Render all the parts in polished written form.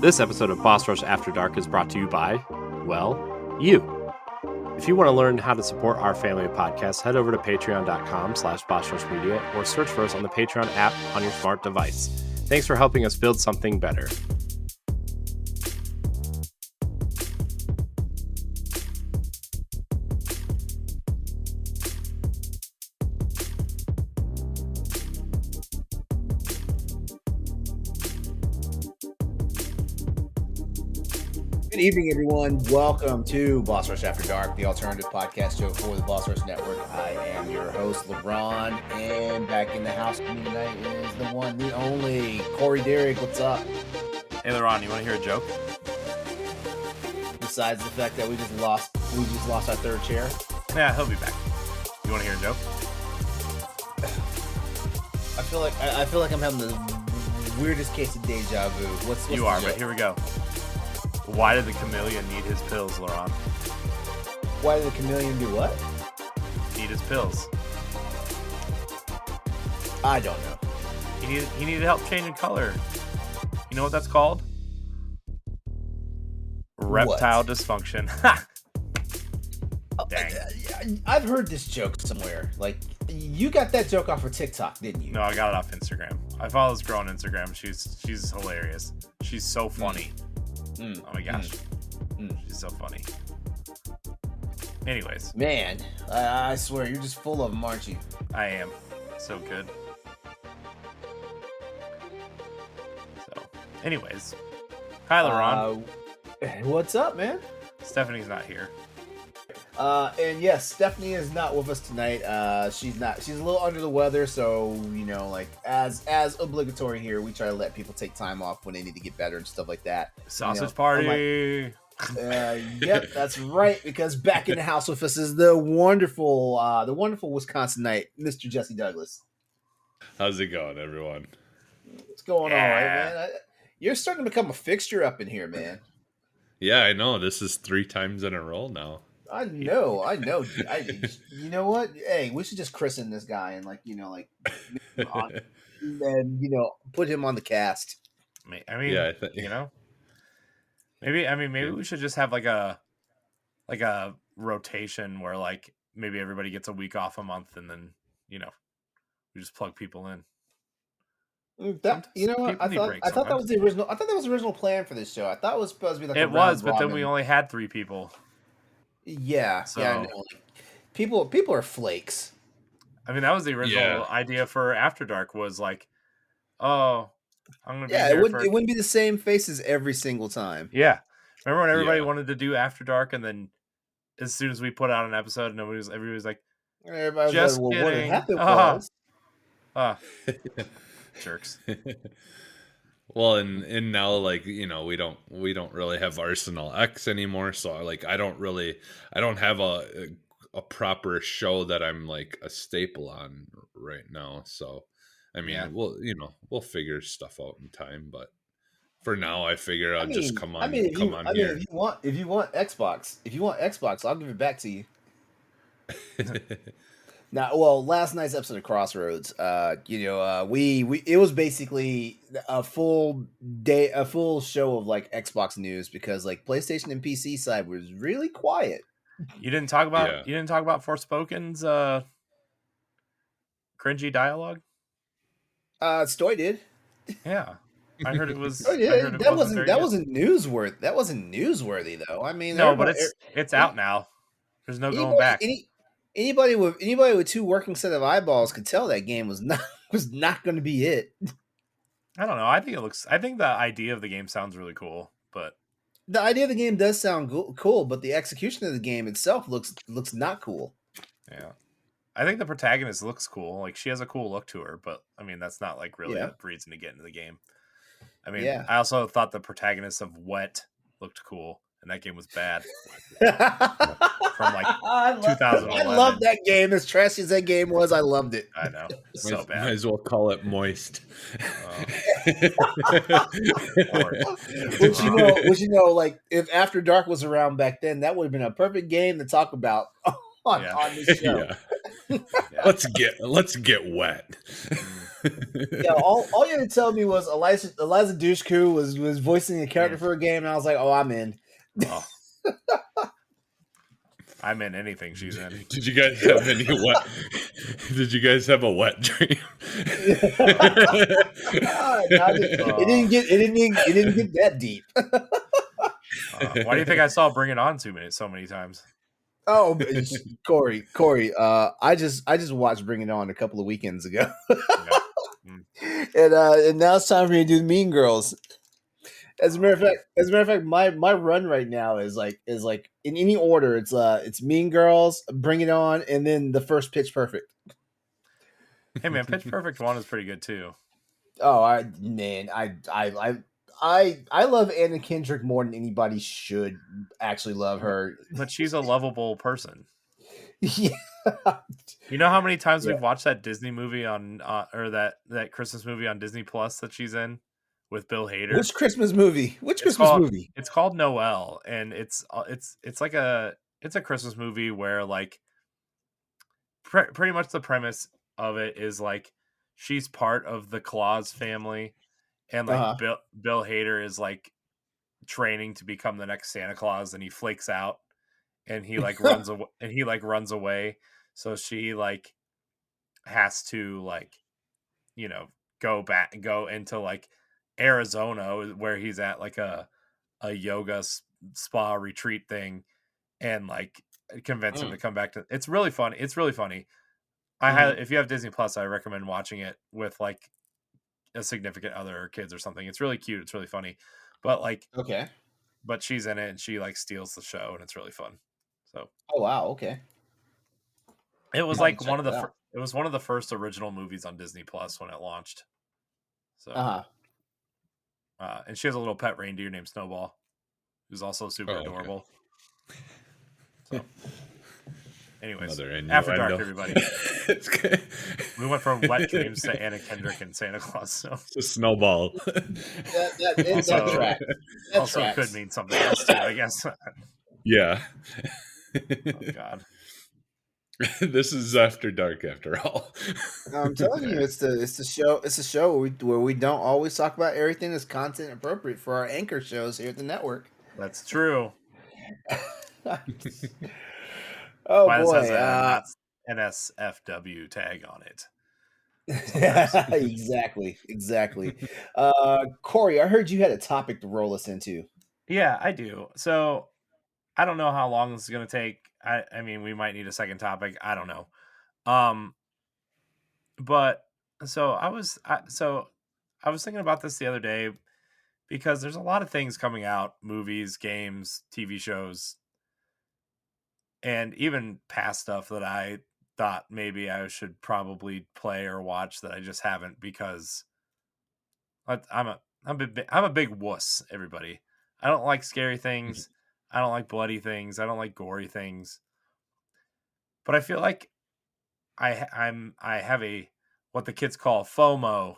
This episode of Boss Rush After Dark is brought to you by, well, you. If you want to learn how to support our family of podcasts, head over to patreon.com/bossrushmedia or search for us on the Patreon app on your smart device. Thanks for helping us build something better. Good evening, everyone. Welcome to Boss Rush After Dark, the alternative podcast show for the Boss Rush Network. I am your host, LeRon, and back in the house with me tonight is the one, the only, Corey Derrick. What's up? Hey, LeRon, you want to hear a joke? Besides the fact that we just lost our third chair. Yeah, he'll be back. You want to hear a joke? I feel like I'm having the weirdest case of deja vu. What's you the are, joke? but here we go. Why did the chameleon need his pills, LeRon? Why did the chameleon do what? Need his pills. I don't know. He needed help changing color. You know what that's called? Reptile dysfunction. Ha! Dang. I've heard this joke somewhere. Like, you got that joke off of TikTok, didn't you? No, I got it off Instagram. I follow this girl on Instagram. She's hilarious. She's so funny. Oh my gosh. She's so funny. Anyways. Man, I swear, you're just full of them, aren't you? I am. So good. So, anyways. Hi, LeRon. What's up, man? Stephanie's not here. And yes, Stephanie is not with us tonight. She's a little under the weather, so, like, as obligatory here, we try to let people take time off when they need to get better and stuff like that. Sausage party. Yep, that's right, because back in the house with us is the wonderful Wisconsinite, Mr. Jesse Douglas. How's it going, everyone? What's going on, man? You're starting to become a fixture up in here, man. Yeah, I know. This is 3 times in a row now. I know. You know what? Hey, we should just christen this guy and and put him on the cast. I mean, yeah, maybe we should just have like a rotation where like maybe everybody gets a week off a month and then we just plug people in. That, you know what? I thought that was the original. I thought that was the original plan for this show. I thought it was supposed to be like it was, but then we only had 3 people. Yeah, so, yeah. I know. People are flakes. I mean, that was the original idea for After Dark. Was like, oh, I'm gonna be it wouldn't be the same faces every single time. Yeah, remember when everybody wanted to do After Dark, and then as soon as we put out an episode, everybody was like, just kidding. What happened jerks. Well, and now, like, we don't really have Arsenal X anymore, so like I don't have a proper show that I'm like a staple on right now. So I mean, we'll figure stuff out in time, but for now I figure I'll just come on here. If you want Xbox, I'll give it back to you. Now, well, last night's episode of Crossroads, it was basically a full show of like Xbox news because like PlayStation and PC side was really quiet. You didn't talk about Forspoken's cringy dialogue. Stoy did. Yeah, I heard it was. That wasn't newsworthy. That wasn't newsworthy though. I mean, no, but it's out now. There's no going back. Anybody with 2 working set of eyeballs could tell that game was not going to be it. I don't know. I think the idea of the game sounds really cool, but the idea of the game does sound cool, but the execution of the game itself looks not cool. Yeah, I think the protagonist looks cool. Like she has a cool look to her, but I mean that's not like really a reason to get into the game. I mean, I also thought the protagonist of Wet looked cool. And that game was bad. From like 2011. I love that game. As trashy as that game was, I loved it. I know. So bad. Might as well call it Moist. Which like if After Dark was around back then, that would have been a perfect game to talk about on this show. Yeah. Let's get wet. Yeah, all you had to tell me was Eliza Dushku was voicing a character for a game, and I was like, oh, I'm in. Oh. I'm in anything she's in. Did you guys have any wet? Did you guys have a wet dream? It didn't get that deep. Why do you think I saw Bring It On so many times? Oh, Corey, I just watched Bring It On a couple of weekends ago, Yeah. and now it's time for me to do Mean Girls. As a matter of fact, my run right now is like in any order. It's Mean Girls, Bring It On, and then the first Pitch Perfect. Hey man, Pitch Perfect 1 is pretty good too. Oh, I love Anna Kendrick more than anybody should actually love her. But she's a lovable person. Yeah. You know how many times we've watched that Disney movie on or that Christmas movie on Disney Plus that she's in with Bill Hader? Which Christmas movie? Movie? It's called Noel, and it's like it's a Christmas movie where like pretty much the premise of it is like she's part of the Claus family, and like Bill Hader is like training to become the next Santa Claus, and he flakes out, and he like runs away. So she like has to like, you know, go into like Arizona where he's at like a yoga spa retreat thing, and like convince him to come back to. It's really funny. If you have Disney Plus, I recommend watching it with like a significant other or kids or something. It's really cute. It's really funny. But like, okay. But she's in it and she like steals the show, and it's really fun. So. Oh wow. Okay. It was like one of the first original movies on Disney Plus when it launched. So. And she has a little pet reindeer named Snowball, who's also super adorable. So. Anyways, After Dark, everybody. We went from wet dreams to Anna Kendrick and Santa Claus. So Snowball. That also could mean something else too, I guess. Yeah. Oh God. This is After Dark, after all. I'm telling you, it's a show where we don't always talk about everything that's content appropriate for our anchor shows here at the network. That's true. Oh Why boy, this has a not NSFW tag on it. Exactly. Corey, I heard you had a topic to roll us into. Yeah, I do. So I don't know how long this is going to take. I mean, we might need a second topic. I don't know. But so I was thinking about this the other day because there's a lot of things coming out, movies, games, TV shows, and even past stuff that I thought maybe I should probably play or watch that I just haven't because I'm a big wuss, everybody. I don't like scary things. I don't like bloody things. I don't like gory things. But I feel like I have a what the kids call FOMO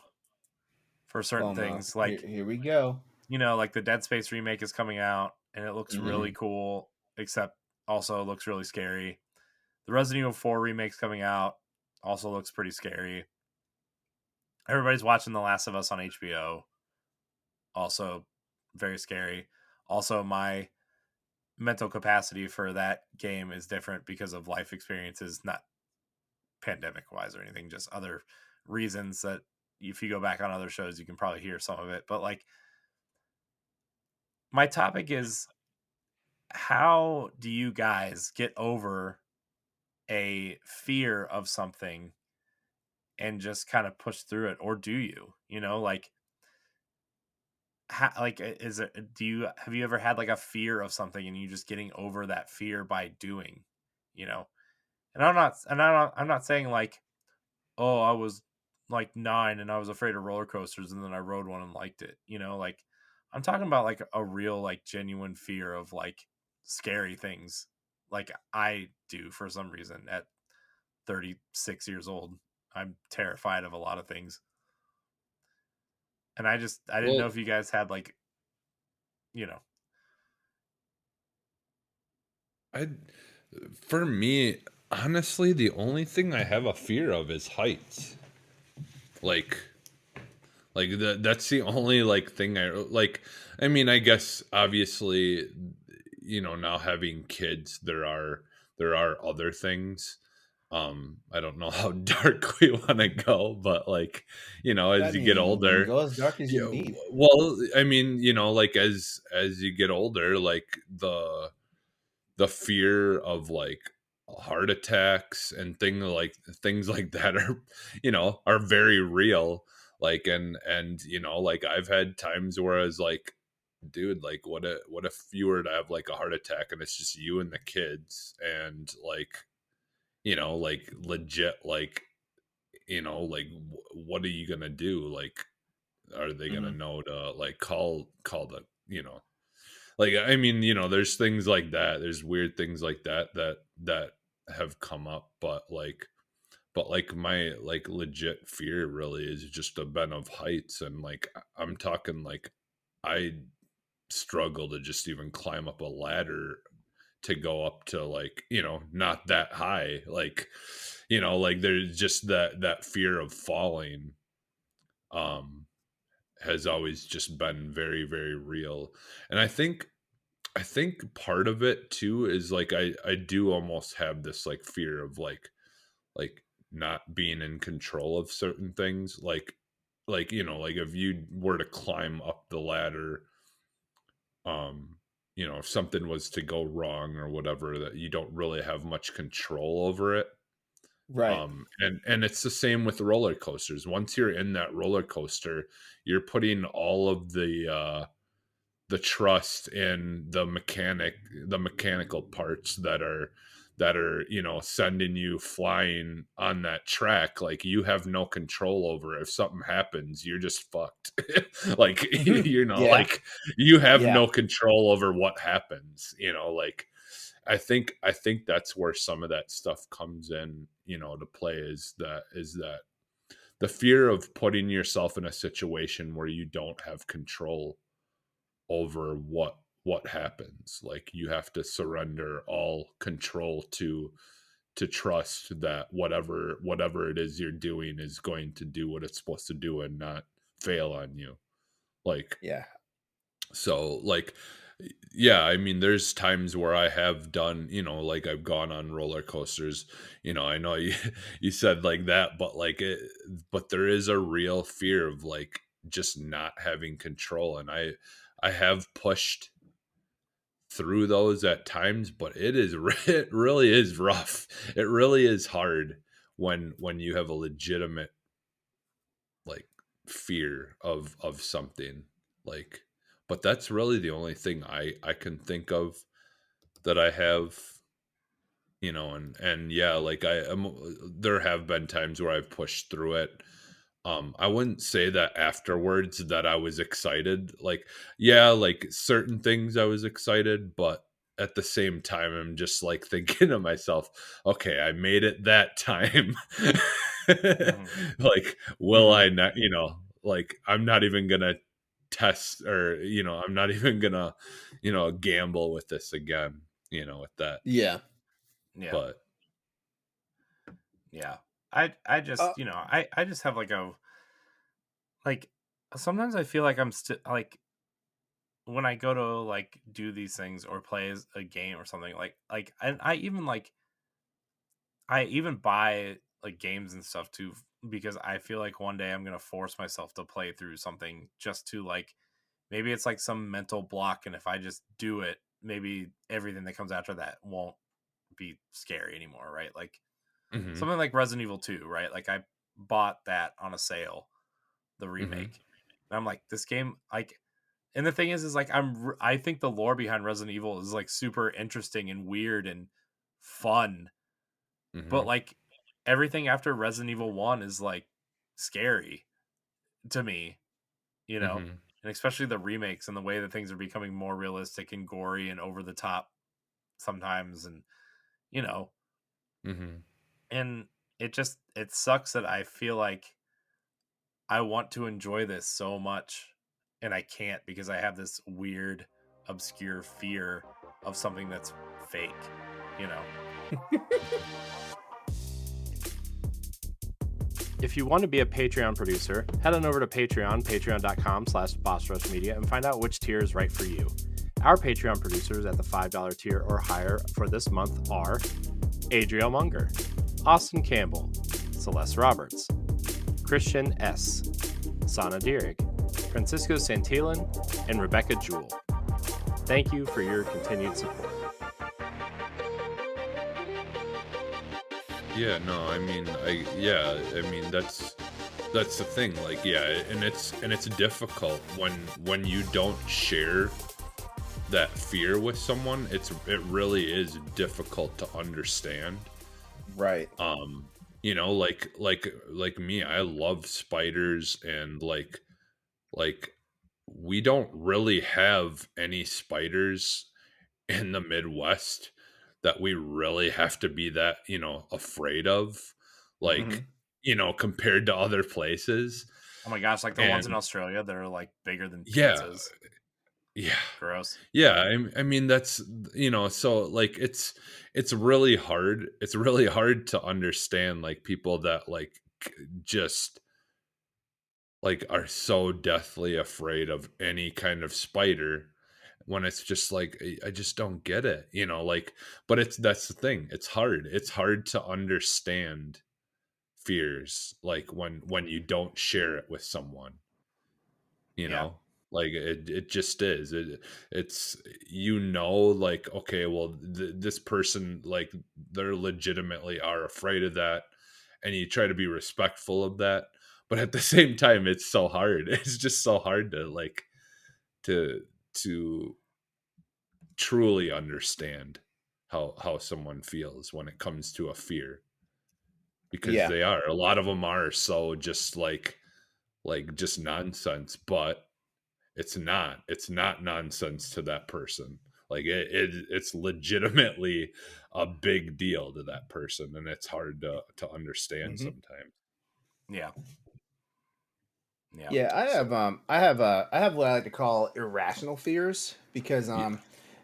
for certain things. Like here we go. You know, like the Dead Space remake is coming out and it looks really cool, except also looks really scary. The Resident Evil 4 remake's coming out, also looks pretty scary. Everybody's watching The Last of Us on HBO, also very scary. Also, my mental capacity for that game is different because of life experiences, not pandemic wise or anything, just other reasons that if you go back on other shows, you can probably hear some of it. But like, my topic is, how do you guys get over a fear of something and just kind of push through it? Or do you, like, have you ever had like a fear of something and you just getting over that fear by doing, and I'm not saying like, oh, I was like 9 and I was afraid of roller coasters and then I rode one and liked it, like I'm talking about like a real, like genuine fear of like scary things. Like I do for some reason at 36 years old. I'm terrified of a lot of things. And I didn't know if you guys had like, for me, Honestly, the only thing I have a fear of is heights. Like that's the only like thing I like. I mean, I guess obviously, now having kids, there are other things. I don't know how dark we want to go, but like, I as you get mean, older, go as dark as you yeah, need. well, I mean, like as you get older, like the fear of like heart attacks and things like that are are very real, like and like I've had times where I was like, dude, like what if you were to have like a heart attack and it's just you and the kids, and like like legit, like like what are you gonna do? Like, are they gonna Mm-hmm. know to like call the like, I mean, there's things like that. There's weird things like that have come up, but my like legit fear really is just a been of heights, and like I'm talking like I struggle to just even climb up a ladder to go up to like, not that high. Like, like there's just that fear of falling um has always just been very, very real. And I think part of it too is like I do almost have this like fear of like not being in control of certain things, like like if you were to climb up the ladder, um if something was to go wrong or whatever, that you don't really have much control over it. Right. And it's the same with roller coasters. Once you're in that roller coaster, you're putting all of the trust in the mechanical parts that are sending you flying on that track. Like, you have no control over it. If something happens, you're just fucked. Like, Yeah. like you have Yeah. no control over what happens, like I think that's where some of that stuff comes in, to play, is that the fear of putting yourself in a situation where you don't have control over what happens. Like, you have to surrender all control to trust that whatever it is you're doing is going to do what it's supposed to do and not fail on you. Like, Yeah. so like, yeah, I mean, there's times where I have done, like I've gone on roller coasters. I know you you said like that, but but there is a real fear of like just not having control. And I have pushed through those at times, but it really is rough. It really is hard when you have a legitimate like fear of something, like. But that's really the only thing I can think of that I have, and yeah, like there have been times where I've pushed through it. I wouldn't say that afterwards that I was excited. Like, yeah, like certain things I was excited, but at the same time, I'm just like thinking to myself, okay, I made it that time. Mm-hmm. Like, will Mhm. I not, like, I'm not even gonna test, or, I'm not even gonna, gamble with this again, with that. Yeah. Yeah. But Yeah. I Uh, just, I just have like sometimes I feel like I'm still like when I go to like do these things or play a game or something, like and I even buy like games and stuff too, because I feel like one day I'm gonna force myself to play through something just to like, maybe it's like some mental block, and if I just do it, maybe everything that comes after that won't be scary anymore, right? Like hmm, something like Resident Evil 2, right? Like I bought that on a sale, the hmm, remake. And I'm like, this game, like, and the thing is like I think the lore behind Resident Evil is like super interesting and weird and fun, but hmm, like everything after Resident Evil 1 is like scary to me, you know? hmm, And especially the remakes and the way that things are becoming more realistic and gory and over the top sometimes, and you know, hmm. and it sucks that I feel like I want to enjoy this so much and I can't because I have this weird obscure fear of something that's fake, you know. If you want to be a Patreon producer, head on over to patreon.com/bossrushmedia and find out which tier is right for you. Our Patreon producers at the $5 tier or higher for this month are Adriel Munger, Austin Campbell, Celeste Roberts, Christian S., Sana Dierig, Francisco Santillan, and Rebecca Jewell. Thank you for your continued support. Yeah, no, I mean, that's the thing. Like, yeah, and it's difficult when you don't share that fear with someone. It really is difficult to understand. Right. Like me, I love spiders, and like we don't really have any spiders in the Midwest that we really have to be that, afraid of, like, Mhm. compared to other places. Oh my gosh, like the ones in And Australia that are like bigger than yeah, pizzas. yeah, Gross. yeah. I mean, that's, so like it's really hard. It's really hard to understand like people that like just like are so deathly afraid of any kind of spider, when it's just like I just don't get it, like, but that's the thing. It's hard to understand fears, like when you don't share it with someone, you Yeah. know like it just is it's like, okay, well, this person, like, they're legitimately are afraid of that, and you try to be respectful of that, but at the same time it's so hard. It's just so hard to like to to truly understand how someone feels when it comes to a fear, because Yeah. they are, a lot of them are so just like just nonsense, but it's not nonsense to that person. Like it's legitimately a big deal to that person, and it's hard to understand Mhm. sometimes. Yeah. Yeah. Yeah, So I have what I like to call irrational fears yeah.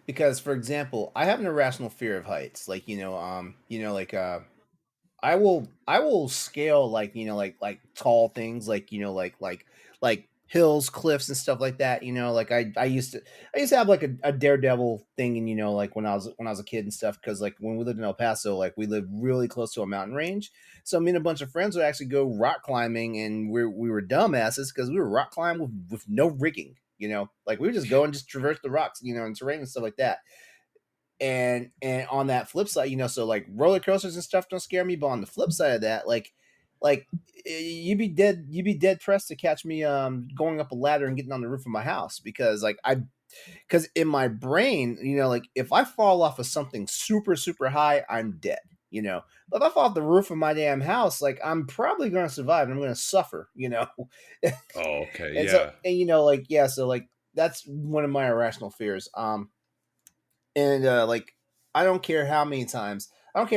because for example, I have an irrational fear of heights. Like, like I will scale like, like tall things, like, like hills, cliffs and stuff like that. Like I used to have like a daredevil thing, and like when I was a kid and stuff, because like when we lived in El Paso, like we lived really close to a mountain range. So me and a bunch of friends would actually go rock climbing, and we were dumbasses because we were rock climbing with no rigging. Like we would just go and just traverse the rocks, and terrain and stuff like that. And on that flip side, so like roller coasters and stuff don't scare me, but on the flip side of that, like you'd be dead pressed to catch me going up a ladder and getting on the roof of my house, because in my brain, like if I fall off of something super super high, I'm dead. But if I fall off the roof of my damn house, like I'm probably going to survive and I'm going to suffer. Oh, okay, And so, yeah. and like, yeah, so like that's one of my irrational fears. And like I don't care how many times I've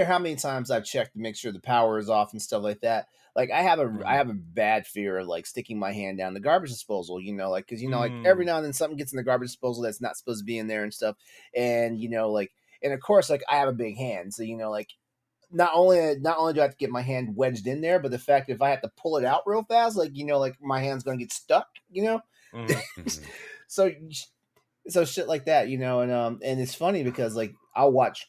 checked to make sure the power is off and stuff like that. Like I Mm. have a bad fear of like sticking my hand down the garbage disposal, like because like every Mm. now and then something gets in the garbage disposal that's not supposed to be in there and stuff. And like, and of course, like I have a big hand, so like not only do I have to get my hand wedged in there, but the fact if I have to pull it out real fast, like like my hand's gonna get stuck. Mm. Mhm. So shit like that, and it's funny because like I'll watch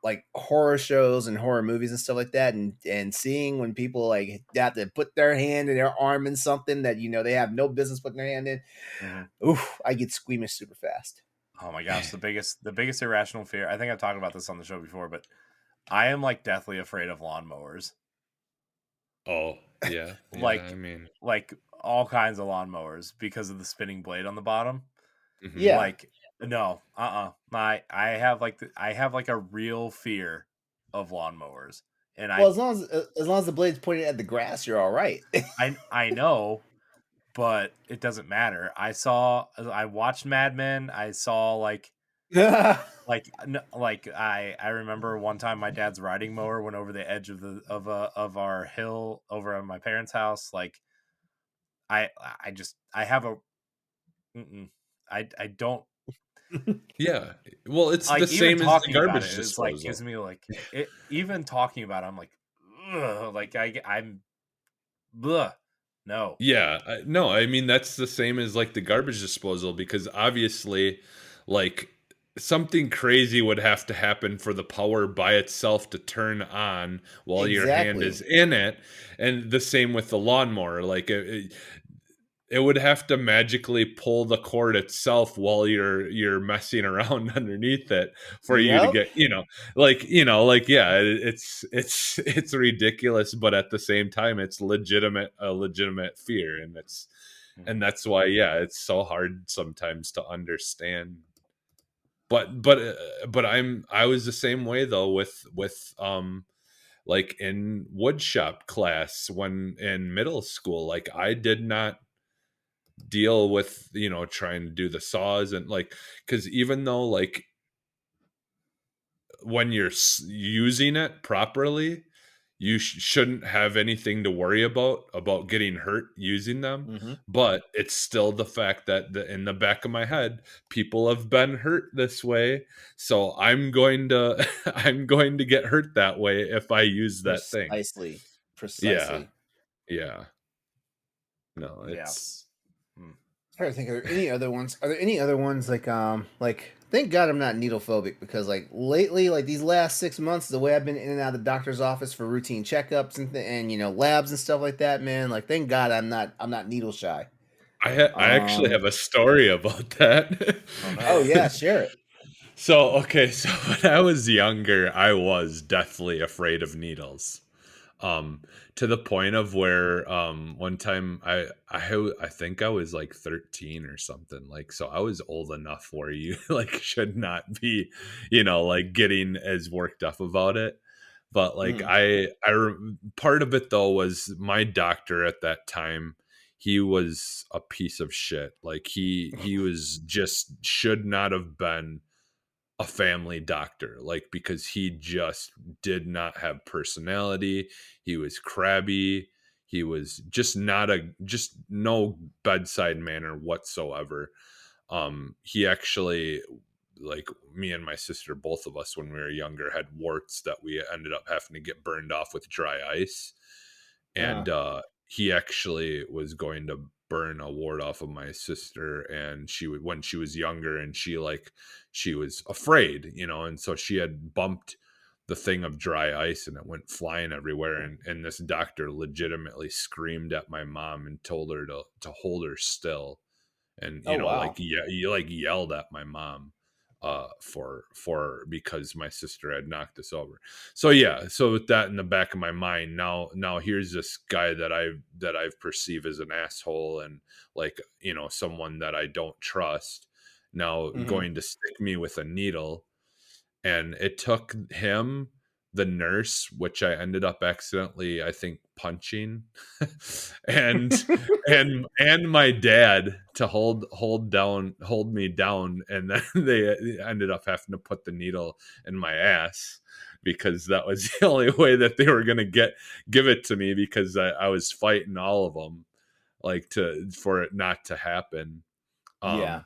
like horror shows and horror movies and stuff like that, and seeing when people like have to put their hand and their arm in something that they have no business putting their hand in. Mhm. Oof, I get squeamish super fast. Oh my gosh, the biggest irrational fear. I think I've talked about this on the show before, but I am like deathly afraid of lawnmowers. Oh, yeah, yeah, I Like mean, like all kinds of lawnmowers because of the spinning blade on the bottom. mhm. Yeah, Like no, I have like a real fear of lawnmowers. And well, as long as the blade's pointed at the grass, you're all right. I know, but it doesn't matter. I watched Mad Men. I saw I remember one time my dad's riding mower went over the edge of our hill over at my parents' house. Like I just I have a mm-mm. I don't. Yeah. Well, it's Like the even same as the talking about it garbage is like disposal. gives me like it. Even talking about it, I'm like, ugh, like I'm, bleh, no. Yeah, no, I mean that's the same as like the garbage disposal because obviously, like something crazy would have to happen for the power by itself to turn on while your hand is Exactly. in it, and the same with the lawnmower. Like it would have to magically pull the cord itself while you're messing around underneath it for you to Yep. get like yeah, it's ridiculous, but at the same time it's a legitimate fear, and Mhm. that's why yeah, it's so hard sometimes to understand. But I was the same way though with like in woodshop class when in middle school. Like I did not deal with trying to do the saws and like because even though like when you're using it properly you shouldn't have anything to worry about getting hurt using them, Hmm. but it's still the fact that in the back of my head people have been hurt this way, so I'm going to I'm going to get hurt that way if I use that thing. Precisely. Yeah, Precisely. yeah, no, Yeah. it's Hmm. Trying to think, are there any other ones? Are there any other ones like thank God I'm not needle phobic because like lately, like these last 6 months, the way I've been in and out of the doctor's office for routine checkups and labs and stuff like that, man. Like thank God I'm not needle shy. I actually Um. have a story about that. Oh Oh no. yeah, share it. So, okay, so when I was younger, I was deathly afraid of needles. Um, to the point of where one time I think I was like 13 or something. Like so I was old enough where you like should not be, like getting as worked up about it. But like Hmm. part of it though was my doctor at that time, he was a piece of shit. Like he was just should not have been a family doctor, like because he just did not have personality. He was crabby. He was just not a just no bedside manner whatsoever. He actually, like, me and my sister, both of us when we were younger had warts that we ended up having to get burned off with dry ice, Uh-huh. and he actually was going to burn a wart off of my sister, and she would when she was younger, and she was afraid, and so she had bumped the thing of dry ice and it went flying everywhere, and this doctor legitimately screamed at my mom and told her to hold her still, and Oh like wow. yeah, you like yelled at my mom for because my sister had knocked us over. So yeah, so with that in the back of my mind, now here's this guy that I've perceived as an asshole and like someone that I don't trust, now Hmm. going to stick me with a needle. And it took him, the nurse, which I ended up accidentally, I think, punching, and and my dad to hold me down, and then they ended up having to put the needle in my ass because that was the only way that they were gonna give it to me because I was fighting all of them like to for it not to happen. Yeah. Um,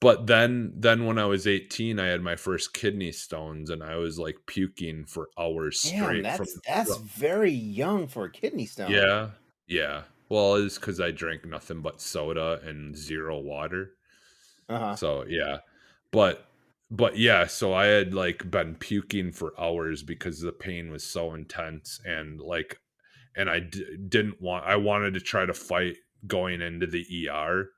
but then when I was 18, I had my first kidney stones and I was like puking for hours Damn, straight that's very young for a kidney stone. yeah. Yeah. Well, it's cuz I drank nothing but soda and zero water. Uh-huh. So, yeah. But but yeah, so I had like been puking for hours because the pain was so intense, and didn't want I wanted to try to fight going into the ER,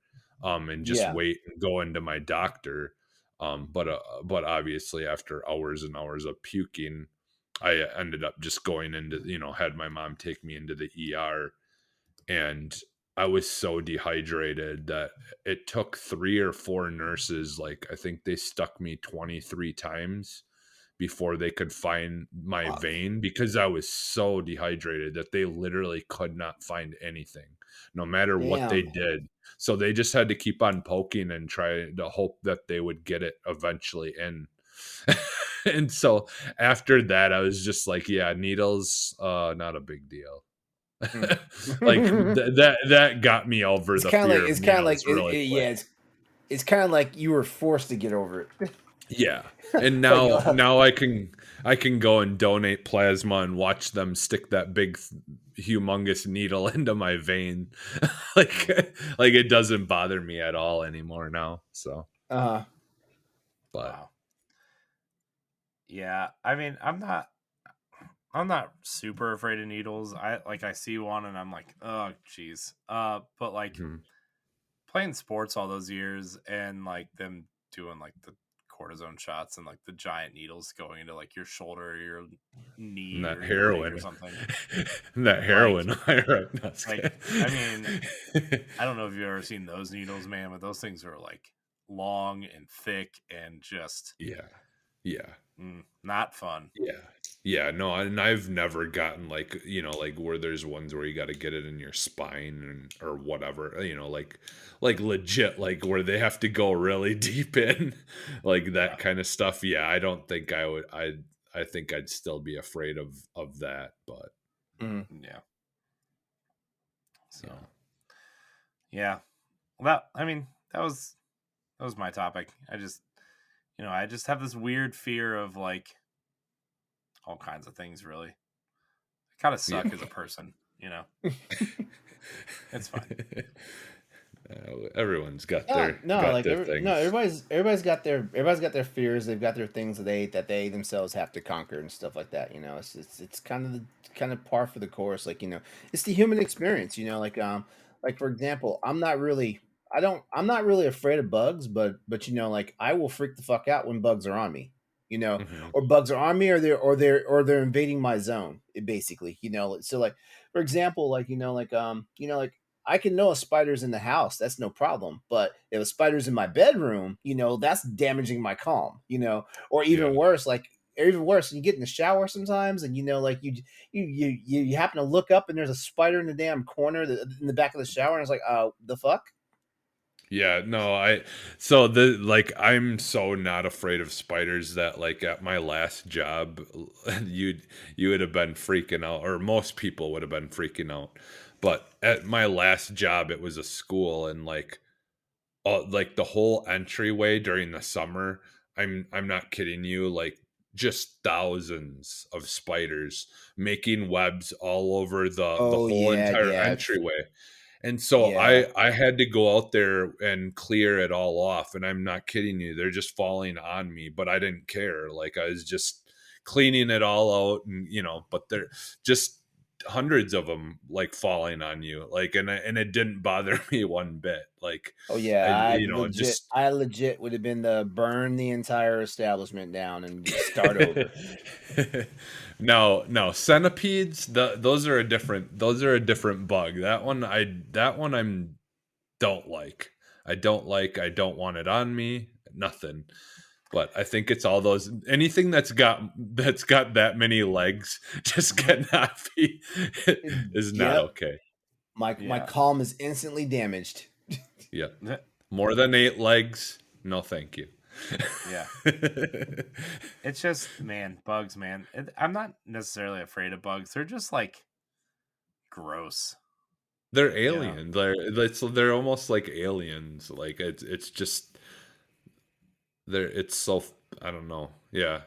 and just Yeah. wait and go into my doctor, but obviously after hours and hours of puking I ended up just going into, had my mom take me into the ER, and I was so dehydrated that it took 3 or 4 nurses, like I think they stuck me 23 times before they could find my Fuck. vein because I was so dehydrated that they literally could not find anything, no matter what they Damn. did. So they just had to keep on poking and try to hope that they would get it eventually in. And so after that, I was just like, yeah, needles, not a big deal. Hmm. Like that got me over It's the kind of like fear of it's kind of like needles really quick. yeah. it's kind of like you were forced to get over it. Yeah. And Like, now I can go and donate plasma and watch them stick that big humongous needle into my vein. like like it doesn't bother me at all anymore now. So, uh, but Wow. Yeah, I mean, I'm not super afraid of needles. I see one and I'm like, oh jeez. But like mhm. playing sports all those years and like them doing like the cortisone shots and like the giant needles going into like your shoulder or your And knee that or your leg or heroin. something. And that Like heroin. Right. No, it's like good. I mean, I don't know if you've ever seen those needles, man, but those things are like long and thick and just Yeah. Yeah. not fun. Yeah. Yeah, no, and I've never gotten like, like where there's ones where you got to get it in your spine or whatever, like legit, like where they have to go really deep in, like Yeah. that kind of stuff. Yeah, I don't think I would. I think I'd still be afraid of that, but Yeah. So yeah. yeah. Well, I mean, that was my topic. I just have this weird fear of like all kinds of things really. I kind of Yeah. suck as a person. It's fine. Everyone's got yeah, their no, got like their no, things. everybody's got their fears. They've got their things that they themselves have to conquer and stuff like that. It's kind of par for the course. Like it's the human experience. Like for example, I'm not really afraid of bugs, but like I will freak the fuck out when bugs are on me. Hmm. Or bugs are on me, or they're invading my zone. Basically, so like for example, like I can know a spider's in the house. That's no problem. But if a spider's in my bedroom, that's damaging my calm. Or even Yeah. worse, you get in the shower sometimes, and like you happen to look up and there's a spider in the damn corner in the back of the shower, and it's like, the fuck. Yeah, no, so I'm so not afraid of spiders that like at my last job you would have been freaking out, or most people would have been freaking out. But at my last job it was a school, and like the whole entryway during the summer, I'm not kidding you, like just thousands of spiders making webs all over the Oh whole yeah, entire yeah, entryway. And so yeah. I had to go out there and clear it all off, and I'm not kidding you. They're just falling on me, but I didn't care. Like I was just cleaning it all out, and but they're just hundreds of them like falling on you. Like and it didn't bother me one bit. Like Oh yeah, I I you know legit, just I legit would have been the burn the entire establishment down and start over. no centipedes, those are a different bug. That one I'm don't like. I don't want it on me, nothing. But I think it's all those, anything that's got that many legs just cannot be is not Yep, okay. my Yeah. calm is instantly damaged. Yeah. More than 8 legs, no thank you. Yeah. It's just, man, bugs, man. I'm not necessarily afraid of bugs. They're just like gross. They're You know? alien. They're almost like aliens. Like it's just it's so, I don't know. Yeah.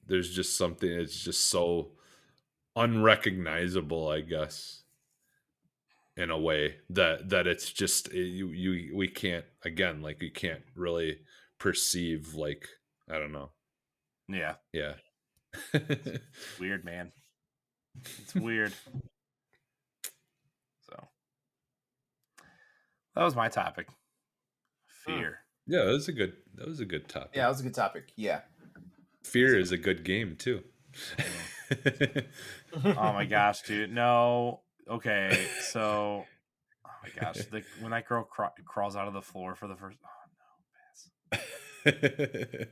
There's just something, it's just so unrecognizable, I guess, in a way that it's just we can't, again, like we can't really perceive, like, I don't know. Yeah. Yeah. Weird, man. It's weird. So that was my topic. Mm. Fear. Yeah, that was a good Yeah, topic. that was a good topic. Yeah. Fear is a good game too. Oh my gosh, dude. No. Okay. So, oh my gosh. When that girl crawls out of the floor for the first. Oh, no.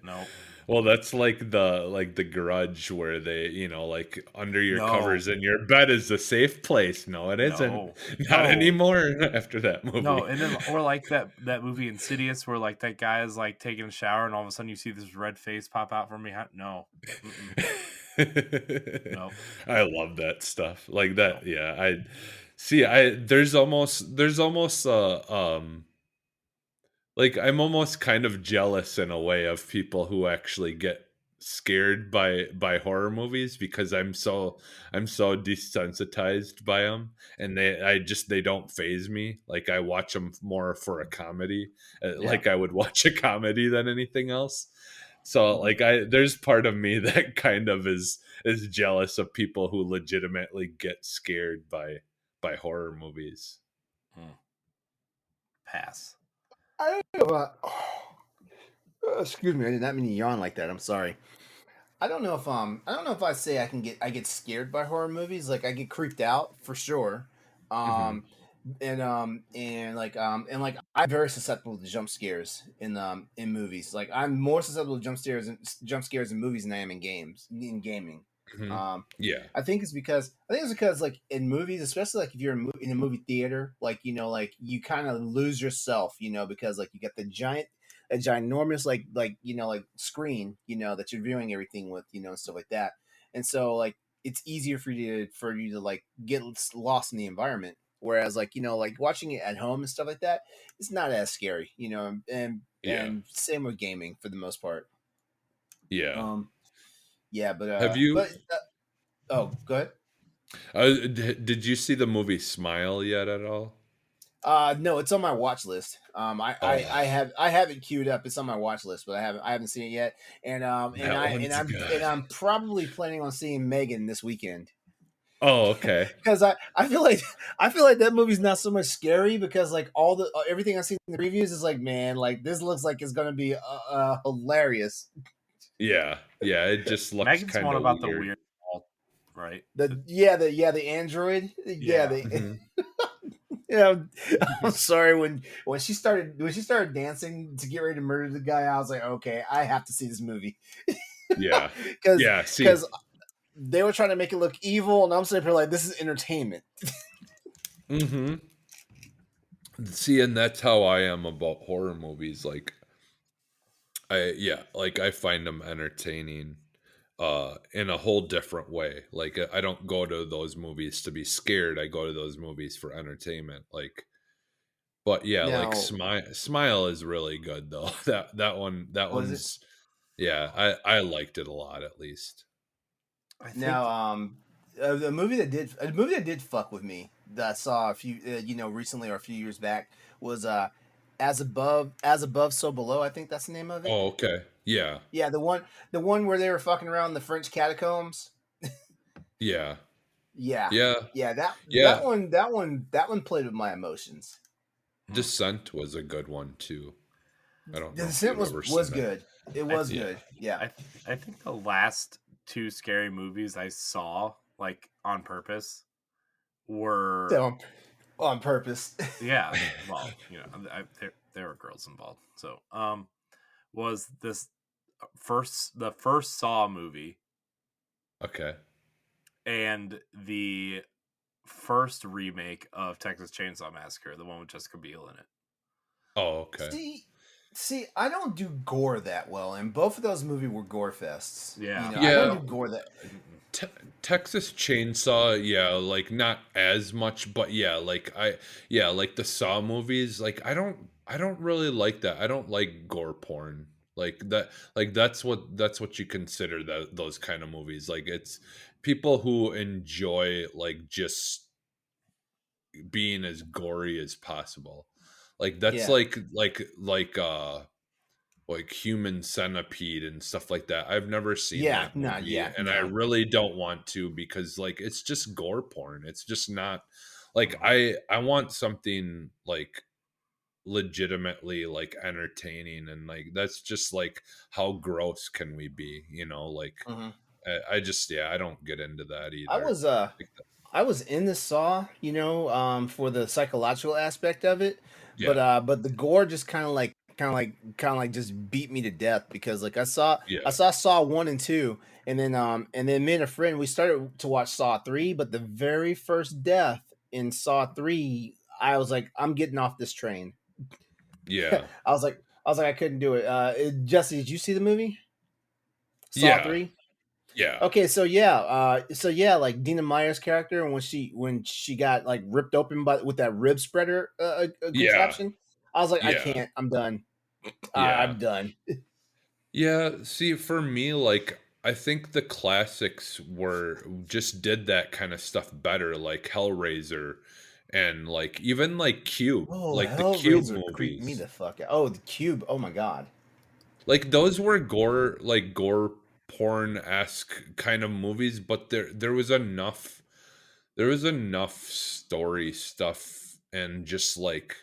Nope. Well, that's like the Grudge, where they, like under your No. covers in your bed is the safe place. No, it isn't. No. Not No. anymore after that No. movie. And then, or like that movie Insidious where like that guy is like taking a shower and all of a sudden you see this red face pop out from behind. No. Mm-mm. Nope. I love that stuff. Like No. that. Yeah, I see. I there's almost like, I'm almost kind of jealous in a way of people who actually get scared by horror movies because I'm so desensitized by them, and they don't phase me. Like, I watch them more for a comedy, Yeah. like I would watch a comedy than anything else. So, Mhm. like, there's part of me that kind of is jealous of people who legitimately get scared by horror movies. Hmm. Pass. I don't know about, excuse me, I did not mean to yawn like that. I'm sorry. I don't know if I say I get scared by horror movies. Like I get creeped out for sure. Mhm. Um and like I'm very susceptible to jump scares in movies. Like I'm more susceptible to jump scares in movies than I am in gaming. Mhm. Um Yeah. I think it's because like in movies, especially like if you're in a movie theater, like like you kind of lose yourself, because like you get a ginormous like like screen, that you're viewing everything with, and stuff like that. And so like it's easier for you to like get lost in the environment. Whereas like like watching it at home and stuff like that, it's not as scary, Yeah. and same with gaming for the most part. Yeah. Um, yeah, Have you oh, go ahead. did you see the movie Smile yet at all? No, it's on my watch list. Oh, I have it queued up. It's on my watch list, but I haven't seen it yet. that one's And good. I'm probably planning on seeing Megan this weekend Oh, okay. because I feel like I feel like that movie's not so much scary because like all the everything I've seen in the reviews is like, man, like this looks like it's gonna be hilarious. Yeah. Yeah, it just looks Megan's one kinda about the weird. weird ball, right? The android, Yeah. Mhm. yeah. I'm sorry when she started dancing to get ready to murder the guy. I was like, okay, I have to see this movie Yeah. because Yeah, see because they were trying to make it look evil, and I'm sitting here like, this is entertainment. Mhm. See, and that's how I am about horror movies, like, like, I find them entertaining, in a whole different way. Like, I don't go to those movies to be scared, I go to those movies for entertainment, like, but yeah, like Now, Smile is really good though. That was it one's yeah, I liked it a lot at least. I now? think A movie that did fuck with me that I saw a few recently or a few years back was as above so below. I think that's the name of it. Oh, okay. Yeah. Yeah, the one where they were fucking around the French catacombs. Yeah. Yeah, Yeah. yeah, Yeah. that one played with my emotions. hmm. Descent was a good one too. I don't The know if Descent you've ever was seen it. good. It I was th- Yeah. good. Yeah. I th- I think the last two scary movies I saw like on purpose were So on purpose. yeah. Well, there were girls involved, so was this the first Saw movie Okay. and the first remake of Texas Chainsaw Massacre, the one with Jessica Biel in it. Oh, okay. see, I don't do gore that well, and both of those movies were gore fests. Yeah, I I don't Yeah. do don't. gore that. Mm-mm. Te Texas Chainsaw, yeah, like not as much, but yeah, like the Saw movies, like I don't really like that. I don't like gore porn. Like that's what you consider those kind of movies. Like it's people who enjoy like just being as gory as possible. Like that's Yeah, like Human Centipede and stuff like that. I've never seen yeah, that no, movie, yeah, and I no. really don't want to because like it's just gore porn. It's just not like Mhm. I want something like legitimately like entertaining and like that's just like how gross can we be, like Mhm. I just I don't get into that I either. was I was in the Saw, for the psychological aspect of it, Yeah, but the gore just kind of like just beat me to death because like I yeah, saw Saw 1 and 2, and then me and a friend we started to watch Saw 3, but the very first death in Saw 3, I was like, I'm getting off this train. yeah, I was like, I couldn't do it. Jesse, did you see the movie Saw yeah, 3? yeah, Okay, so yeah, like Dina Meyer's character, and when she got like ripped open by with that rib spreader yeah, contraption, I was like, I yeah. can't, I'm done. Yeah. I'm done. Yeah, see, for me, like, I think the classics were just did that kind of stuff better, like Hellraiser and like even like Cube, Oh, like the Cube Hellraiser creeped me movies. the fuck out. Oh, the Cube. Oh my god. Like those were gore porn-esque kind of movies, but there was enough story stuff and just like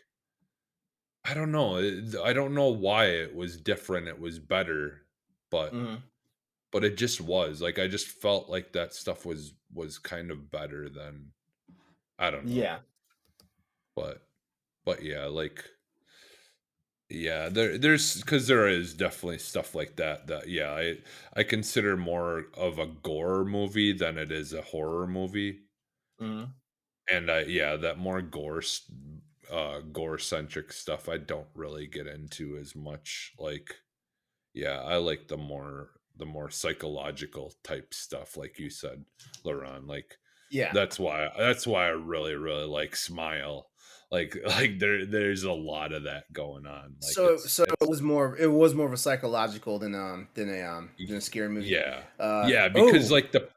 I don't know. I don't know why it was different. It was better, but Mhm. but it just was. Like I just felt like that stuff was kind of better than I don't know. Yeah. But but yeah, like yeah, there's because there is definitely stuff like that yeah, I consider more of a gore movie than it is a horror movie. Mhm. And yeah, that more gore centric stuff I don't really get into as much. Like yeah, I like the more psychological type stuff, like you said, LeRon. Like Yeah. that's why I really, really like Smile. Like there's a lot of that going on. Like So it's it was more of a psychological than a scary movie. yeah. Yeah, because Oh, like the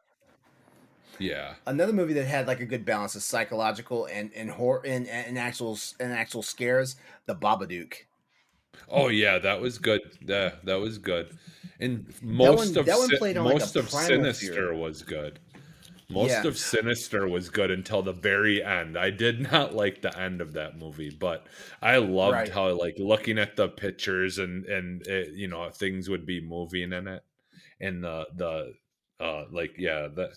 yeah. another movie that had like a good balance of psychological and horror and actual scares. The Babadook. Oh yeah, that was good. Yeah, that was good. And most of That one played on like a primal fear. Sinister was good. Most Yeah. of Sinister was good until the very end. I did not like the end of that movie, but I loved Right. how like looking at the pictures and things would be moving in it, and the like yeah the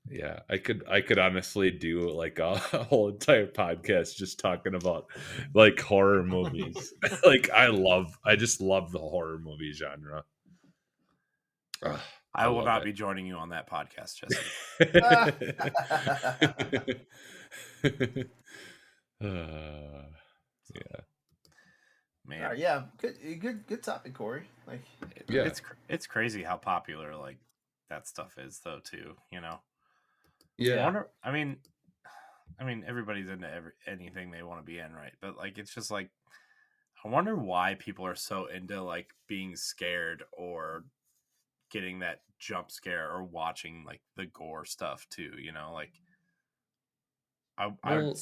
yeah I could honestly do like a whole entire podcast just talking about like horror movies. Like I just love the horror movie genre. Ugh, I I will love not it. be joining you on that podcast, Jesse. Uh, So, yeah, All man, right, yeah, good topic, Corey. Like, yeah, it's crazy how popular like that stuff is, though. Too, I yeah. yeah, wonder. I mean, everybody's into anything they want to be in, right? But like, it's just like I wonder why people are so into like being scared or getting that jump scare or watching like the gore stuff too. Like I I Well,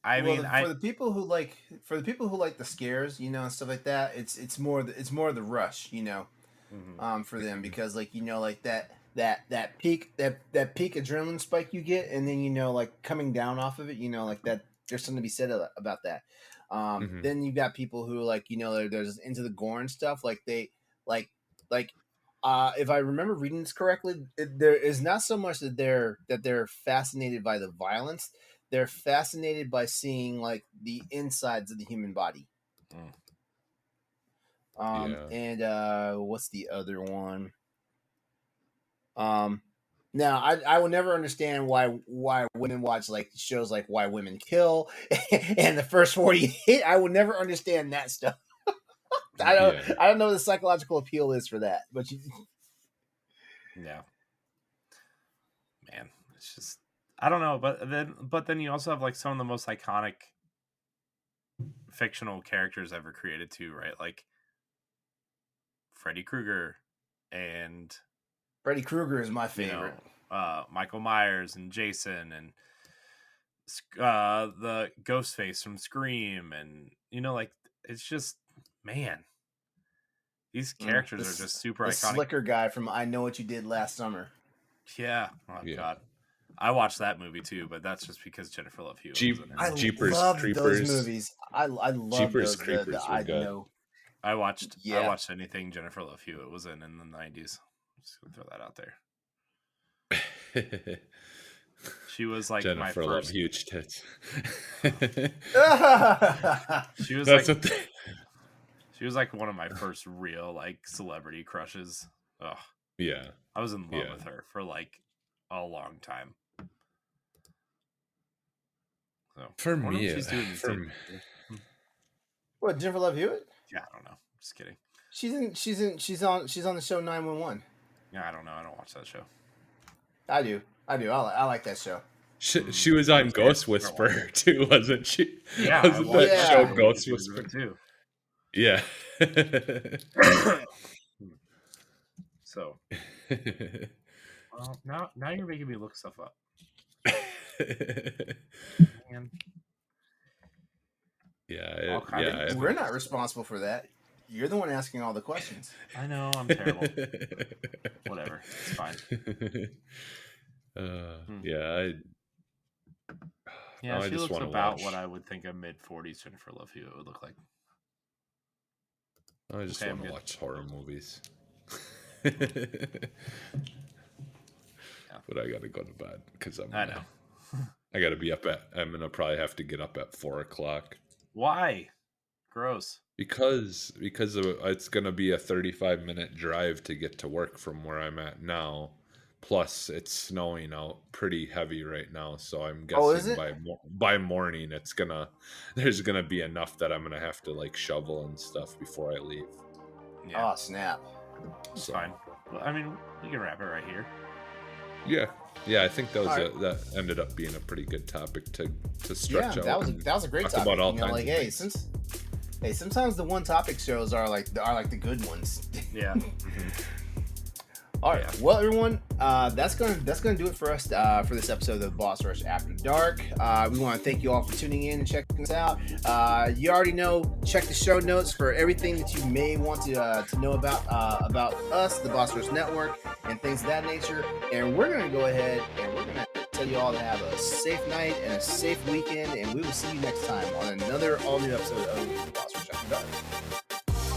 I well, mean for the people who like the scares, and stuff like that, it's more the rush, mhm. for them because like like that peak adrenaline spike you get, and then like coming down off of it, like that. There's something to be said about that. mhm, Then you've got people who like they're just into the gore and stuff. Like they like like if I remember reading this correctly, there is not so much that they're fascinated by the violence. They're fascinated by seeing like the insides of the human body. Mm. yeah. And what's the other one? Um, Now I will never understand why women watch like shows like Why Women Kill and the First 40 Hit. I will never understand that stuff. Yeah. I don't know what the psychological appeal is for that, but Yeah, man, it's just I don't know, but then you also have like some of the most iconic fictional characters ever created too, right? Like Freddy Krueger and Freddy Krueger is my favorite. Michael Myers and Jason and the Ghostface from Scream, and like it's just man, these characters are just super The iconic. slicker guy from I Know What You Did Last Summer. Yeah, oh Yeah. god, I watched that movie too, but that's just because Jennifer Love Hewitt was in it. I Jeepers loved those Creepers. movies. I love Jeepers those. Creepers were I good. know. I Yeah. watched anything Jennifer Love Hewitt was in the 90s. Just gonna throw that out there. She was like my Jennifer Love first. huge tits. She was That's like what they, she was like one of my first real like celebrity crushes. Ugh, yeah. I was in love Yeah. with her for like a long time. So For I wonder me, what she's doing these days. What, Jennifer Love Hewitt? Yeah, I don't know. Just kidding. She's on the show 911. Yeah, I don't know. I don't watch that show. I do. I like that show. She was on Ghost Whisperer too, wasn't she? Yeah, wasn't that show Ghost Whisperer too? Yeah. So, well, now you're making me look stuff up. Man. Yeah. We're not responsible for that. You're the one asking all the questions. I know, I'm terrible. Whatever, it's fine. Yeah, she looks about what I would think a mid-40s Jennifer Love Hewitt would look like. I just want to watch horror movies. But I gotta go to bed because I gotta be up I'm gonna probably have to get up at 4:00. Why? Gross. Because it's gonna be a 35-minute drive to get to work from where I'm at now. Plus, it's snowing out pretty heavy right now, so I'm guessing by morning there's gonna be enough that I'm gonna have to like shovel and stuff before I leave. Yeah. Oh snap! It's fine. Well, I mean, we can wrap it right here. Yeah. I think that ended up being a pretty good topic to stretch out. That was a great topic. About all kinds like, hey, sometimes the one topic shows are like the good ones. Yeah. All right, well, everyone, that's gonna do it for us for this episode of Boss Rush After Dark. We want to thank you all for tuning in and checking us out. You already know, check the show notes for everything that you may want to know about us, the Boss Rush Network, and things of that nature. And we're gonna go ahead and we're gonna tell you all to have a safe night and a safe weekend. And we will see you next time on another all-new episode of the Boss Rush After Dark.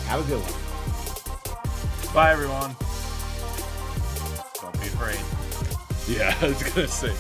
Have a good one. Bye, everyone. Don't be afraid. Yeah, I was gonna say.